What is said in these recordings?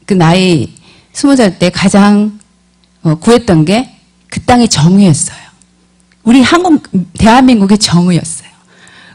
그 나이 20살 때 가장 구했던 게 그 땅의 정의였어요. 우리 대한민국의 정의였어요.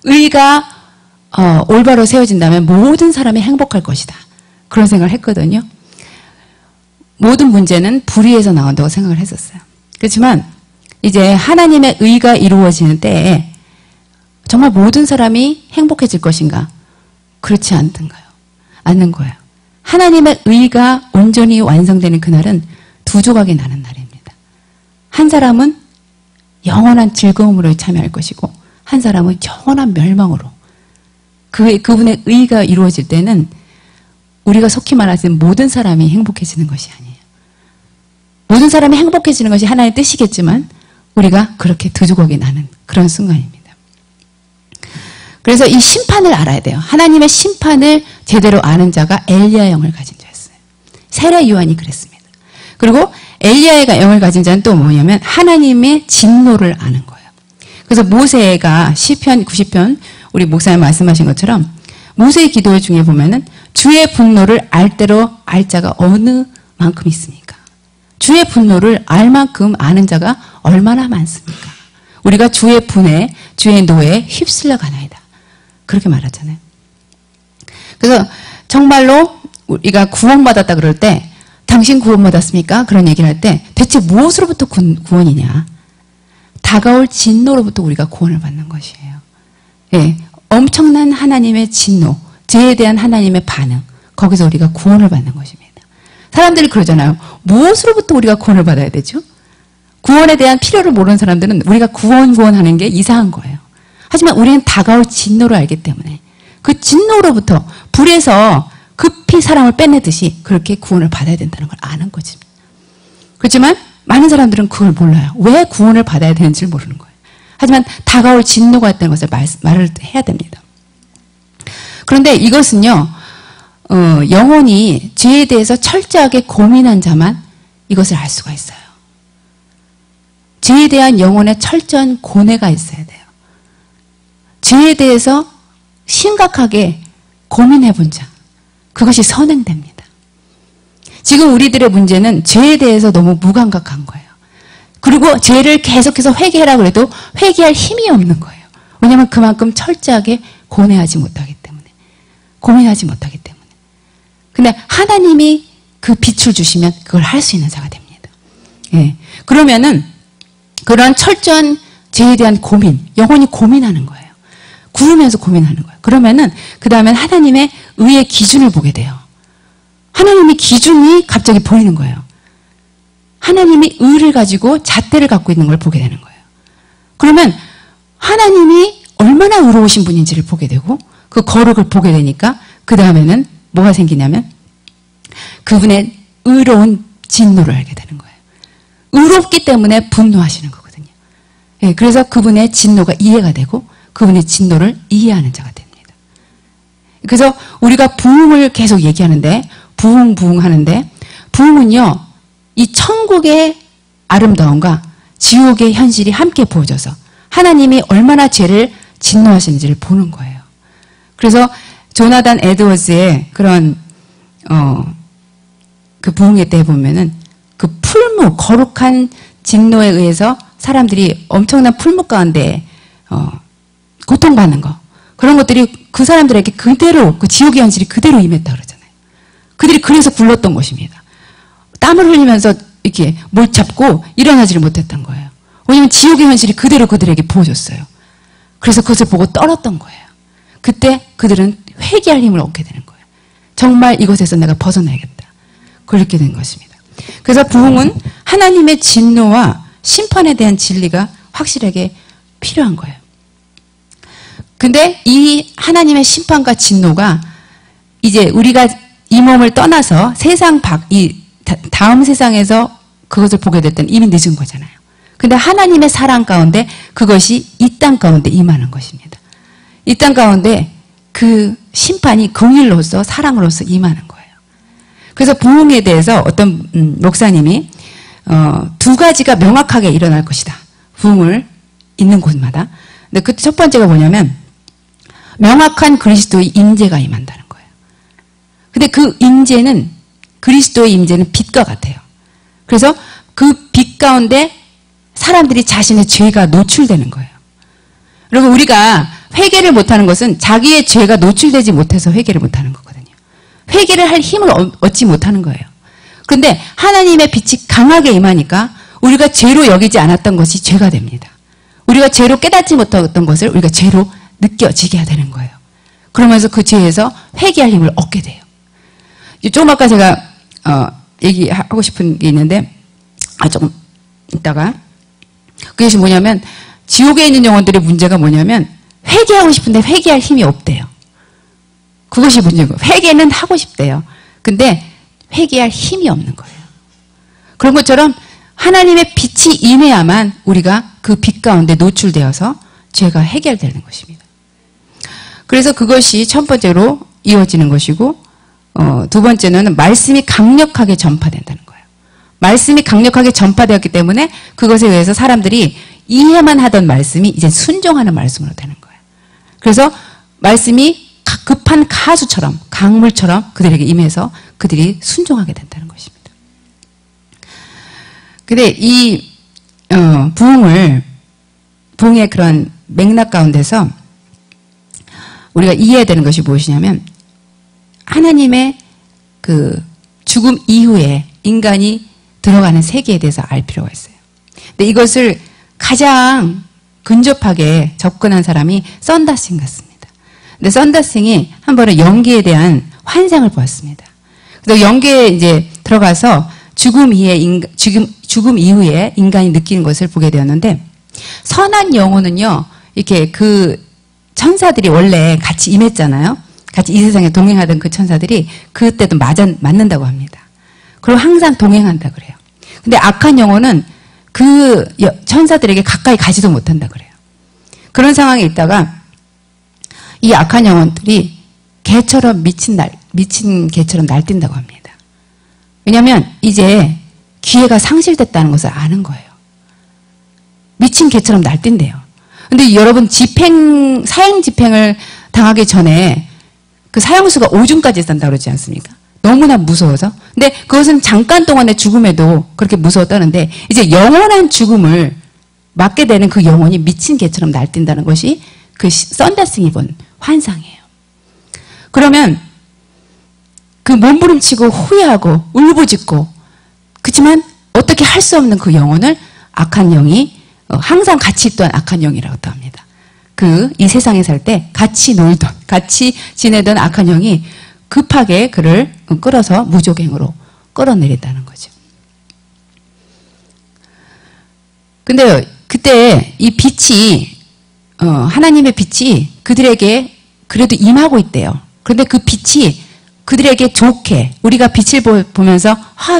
의가 올바로 세워진다면 모든 사람이 행복할 것이다. 그런 생각을 했거든요. 모든 문제는 불의에서 나온다고 생각을 했었어요. 그렇지만 이제 하나님의 의가 이루어지는 때에 정말 모든 사람이 행복해질 것인가? 그렇지 않는 거예요. 하나님의 의가 온전히 완성되는 그날은 두 조각이 나는 날입니다. 한 사람은 영원한 즐거움으로 참여할 것이고 한 사람은 영원한 멸망으로. 그분의 의가 이루어질 때는 우리가 속히 말하는 모든 사람이 행복해지는 것이 아니에요. 모든 사람이 행복해지는 것이 하나님의 뜻이겠지만 우리가 그렇게 두 조각이 나는 그런 순간입니다. 그래서 이 심판을 알아야 돼요. 하나님의 심판을 제대로 아는 자가 엘리야의 영을 가진 자였어요. 세례 요한이 그랬습니다. 그리고 엘리야의 영을 가진 자는 또 뭐냐면 하나님의 진노를 아는 거예요. 그래서 모세가 시편 90편 우리 목사님 말씀하신 것처럼 모세의 기도 중에 보면은 주의 분노를 알 대로 알 자가 어느 만큼 있습니까? 주의 분노를 알 만큼 아는 자가 얼마나 많습니까? 우리가 주의 분에 주의 노에 휩쓸려 가나이다. 그렇게 말하잖아요. 그래서 정말로 우리가 구원받았다 그럴 때 당신 구원받았습니까? 그런 얘기를 할 때 대체 무엇으로부터 구원이냐? 다가올 진노로부터 우리가 구원을 받는 것이에요. 예, 엄청난 하나님의 진노, 죄에 대한 하나님의 반응, 거기서 우리가 구원을 받는 것입니다. 사람들이 그러잖아요. 무엇으로부터 우리가 구원을 받아야 되죠? 구원에 대한 필요를 모르는 사람들은 우리가 구원하는 게 이상한 거예요. 하지만 우리는 다가올 진노를 알기 때문에 그 진노로부터 불에서 급히 사람을 빼내듯이 그렇게 구원을 받아야 된다는 걸 아는 거지. 그렇지만 많은 사람들은 그걸 몰라요. 왜 구원을 받아야 되는지를 모르는 거예요. 하지만 다가올 진노가 있다는 것을 말을 해야 됩니다. 그런데 이것은요, 영혼이 죄에 대해서 철저하게 고민한 자만 이것을 알 수가 있어요. 죄에 대한 영혼의 철저한 고뇌가 있어야 돼요. 죄에 대해서 심각하게 고민해 본 자, 그것이 선행됩니다. 지금 우리들의 문제는 죄에 대해서 너무 무감각한 거예요. 그리고 죄를 계속해서 회개하라고 해도 회개할 힘이 없는 거예요. 왜냐하면 그만큼 철저하게 고뇌하지 못하기 때문에, 고민하지 못하기 때문에. 근데 하나님이 그 빛을 주시면 그걸 할 수 있는 자가 됩니다. 예. 그러면은 그런 철저한 죄에 대한 고민, 영혼이 고민하는 거예요. 구르면서 고민하는 거예요. 그러면은 그 다음엔 하나님의 의의 기준을 보게 돼요. 하나님의 기준이 갑자기 보이는 거예요. 하나님이 의를 가지고 잣대를 갖고 있는 걸 보게 되는 거예요. 그러면 하나님이 얼마나 의로우신 분인지를 보게 되고 그 거룩을 보게 되니까 그 다음에는 뭐가 생기냐면 그분의 의로운 진노를 알게 되는 거예요. 의롭기 때문에 분노하시는 거거든요. 예, 그래서 그분의 진노가 이해가 되고 그분의 진노를 이해하는 자가 됩니다. 그래서 우리가 부흥을 계속 얘기하는데 부흥 하는데 부흥은요, 이 천국의 아름다움과 지옥의 현실이 함께 보여져서 하나님이 얼마나 죄를 진노하시는지를 보는 거예요. 그래서 조나단 에드워즈의 그런 그 부흥회 때 보면은 그 풀무, 거룩한 진노에 의해서 사람들이 엄청난 풀무 가운데 고통받는 거, 그런 것들이 그 사람들에게 그대로 그 지옥의 현실이 그대로 임했다 그러잖아요. 그들이 그래서 굴렀던 것입니다. 땀을 흘리면서 이렇게 뭘 잡고 일어나지를 못했던 거예요. 왜냐하면 지옥의 현실이 그대로 그들에게 보여줬어요. 그래서 그것을 보고 떨었던 거예요. 그때 그들은 회개할 힘을 얻게 되는 거예요. 정말 이것에서 내가 벗어나야겠다. 그렇게 된 것입니다. 그래서 부흥은 하나님의 진노와 심판에 대한 진리가 확실하게 필요한 거예요. 근데 이 하나님의 심판과 진노가 이제 우리가 이 몸을 떠나서 세상 이 다음 세상에서 그것을 보게 될 때는 이미 늦은 거잖아요. 근데 하나님의 사랑 가운데 그것이 이 땅 가운데 임하는 것입니다. 이 땅 가운데 그 심판이 긍휼로서 사랑으로서 임하는 거예요. 그래서 부흥에 대해서 어떤 목사님이 두 가지가 명확하게 일어날 것이다. 부흥을 있는 곳마다. 근데 그 첫 번째가 뭐냐면 명확한 그리스도의 임재가 임한다는 거예요. 근데 그 임재는 그리스도의 임재는 빛과 같아요. 그래서 그 빛 가운데 사람들이 자신의 죄가 노출되는 거예요. 여러분, 우리가 회개를 못하는 것은 자기의 죄가 노출되지 못해서 회개를 못하는 거거든요. 회개를 할 힘을 얻지 못하는 거예요. 그런데 하나님의 빛이 강하게 임하니까 우리가 죄로 여기지 않았던 것이 죄가 됩니다. 우리가 죄로 깨닫지 못했던 것을 우리가 죄로 느껴지게 되는 거예요. 그러면서 그 죄에서 회개할 힘을 얻게 돼요. 조금 아까 제가 얘기하고 싶은 게 있는데 조금 이따가 그것이 뭐냐면 지옥에 있는 영혼들의 문제가 뭐냐면 회개하고 싶은데 회개할 힘이 없대요. 그것이 문제고 회개는 하고 싶대요. 근데 회개할 힘이 없는 거예요. 그런 것처럼 하나님의 빛이 임해야만 우리가 그 빛 가운데 노출되어서 죄가 해결되는 것입니다. 그래서 그것이 첫 번째로 이어지는 것이고 두 번째는 말씀이 강력하게 전파된다는 거예요. 말씀이 강력하게 전파되었기 때문에 그것에 의해서 사람들이 이해만 하던 말씀이 이제 순종하는 말씀으로 되는 거예요. 그래서 말씀이 급한 가수처럼 강물처럼 그들에게 임해서 그들이 순종하게 된다는 것입니다. 근데 이 부흥의 그런 맥락 가운데서 우리가 이해해야 되는 것이 무엇이냐면 하나님의 그 죽음 이후에 인간이 들어가는 세계에 대해서 알 필요가 있어요. 근데 이것을 가장 근접하게 접근한 사람이 썬더싱 같습니다. 근데 썬더싱이 한 번은 연기에 대한 환상을 보았습니다. 그래서 연기에 이제 들어가서 죽음 이후에 인간이 느끼는 것을 보게 되었는데 선한 영혼은요, 이렇게 그 천사들이 원래 같이 임했잖아요. 같이 이 세상에 동행하던 그 천사들이 그때도 맞는다고 합니다. 그리고 항상 동행한다 그래요. 근데 악한 영혼은 그 천사들에게 가까이 가지도 못한다 그래요. 그런 상황에 있다가 이 악한 영혼들이 개처럼 미친 개처럼 날뛴다고 합니다. 왜냐하면 이제 기회가 상실됐다는 것을 아는 거예요. 미친 개처럼 날뛴대요. 근데 여러분 사형 집행을 당하기 전에 그 사형수가 오줌까지 싼다고 그러지 않습니까? 너무나 무서워서. 근데 그것은 잠깐 동안의 죽음에도 그렇게 무서웠다는데 이제 영원한 죽음을 맞게 되는 그 영혼이 미친 개처럼 날뛴다는 것이 그 썬더싱이 본 환상이에요. 그러면 그 몸부림치고 후회하고 울부짖고 그렇지만 어떻게 할 수 없는 그 영혼을 악한 영이 항상 같이 있던 악한 영이라고 합니다. 이 세상에 살 때 같이 놀던 같이 지내던 악한 영이 급하게 그를 끌어서 무조갱으로 끌어내린다는 거죠. 근데 그때 이 빛이 하나님의 빛이 그들에게 그래도 임하고 있대요. 그런데 그 빛이 그들에게 좋게 우리가 빛을 보면서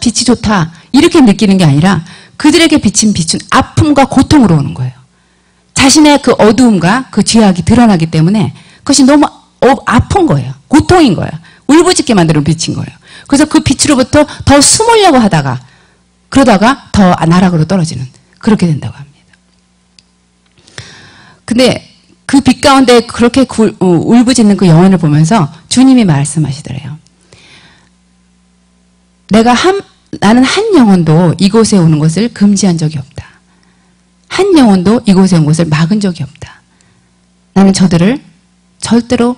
빛이 좋다 이렇게 느끼는 게 아니라 그들에게 비친 빛은 아픔과 고통으로 오는 거예요. 자신의 그 어두움과 그 죄악이 드러나기 때문에 그것이 너무 아픈 거예요. 고통인 거예요. 울부짖게 만드는 빛인 거예요. 그래서 그 빛으로부터 더 숨으려고 하다가 그러다가 더 나락으로 떨어지는 그렇게 된다고 합니다. 근데 그 빛 가운데 그렇게 울부짖는 그 영혼을 보면서 주님이 말씀하시더래요. 나는 한 영혼도 이곳에 오는 것을 금지한 적이 없다. 한 영혼도 이곳에 온 것을 막은 적이 없다. 나는 저들을 절대로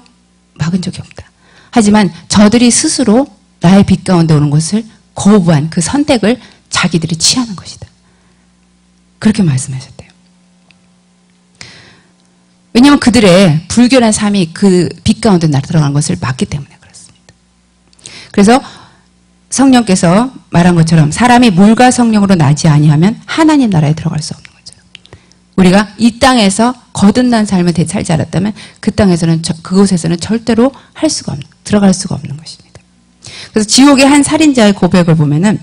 막은 적이 없다. 하지만 저들이 스스로 나의 빛 가운데 오는 것을 거부한 그 선택을 자기들이 취하는 것이다. 그렇게 말씀하셨대요. 왜냐하면 그들의 불결한 삶이 그 빛 가운데 들어간 것을 막기 때문에 그렇습니다. 그래서 성령께서 말한 것처럼 사람이 물과 성령으로 나지 아니하면 하나님 나라에 들어갈 수 없는 것처럼 우리가 이 땅에서 거듭난 삶을 살지 않았다면 그곳에서는 절대로 들어갈 수가 없는 것입니다. 그래서 지옥의 한 살인자의 고백을 보면은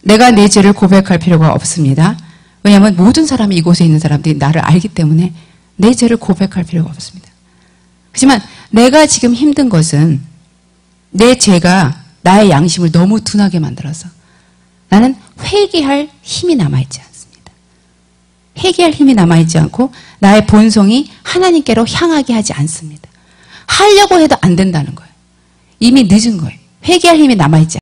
내가 내 죄를 고백할 필요가 없습니다. 왜냐하면 모든 사람이 이곳에 있는 사람들이 나를 알기 때문에 내 죄를 고백할 필요가 없습니다. 하지만 내가 지금 힘든 것은 내 죄가 나의 양심을 너무 둔하게 만들어서 나는 회개할 힘이 남아있지 않습니다. 회개할 힘이 남아있지 않고 나의 본성이 하나님께로 향하게 하지 않습니다. 하려고 해도 안 된다는 거예요. 이미 늦은 거예요. 회개할 힘이 남아있지